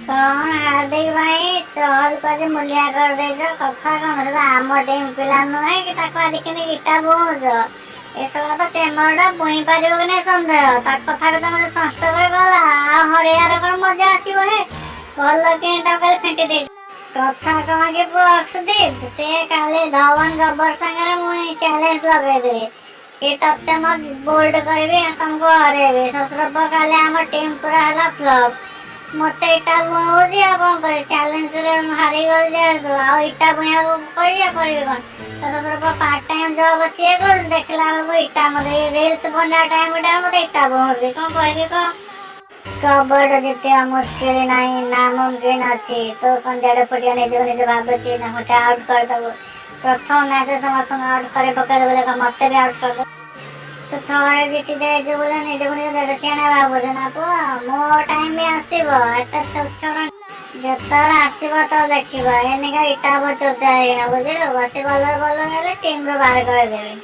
कौन हार्दिक भाई चल कर मूल्या कर दे कथा कौन आम टीम पिला नुहे कि आदिक इटा बोझ ए सब तो चेमरटा बुई पार कि नहीं सन्देह ता कथा तो मत संस्ट कर गला हरियार कौन मजा आसो हे भल कि फेंटी दे कथा कौन कि बक्स दीप से काली धवन गब्बर संगे मुई चैलेंज लगे कि तत्ते मत बोल्ड करी तुमको हरेबी ससुरब काली आम टीम पूरा है फ्लप मत इटा बुझी कौन कर चैलेंज हारी गल आ इटा बुआ करी कौन ससुर पार्ट टाइम जब सी कर देखला बेलू इटा मत रिल्स बना टाइम मत इटा बुझी कौन कह कह कबड्डी जीतिया मुश्किल नहीं नामुमकिन अच्छी तो कौन देड़ फुटिया निज निज भावी मत आउट करदेबू प्रथम मैच समस्त आउट कर पकड़ बोले मत भी आउट कर तो थोड़े जीति जाए बोले निज निज देड़ सीणे भावुच ना पुआ मो टाइम भी आसो एत तुच्छड़ जतर आसो तो देखा एनिका इटा चोचा बुझे बस बल टीम रू बाहर करदेवी।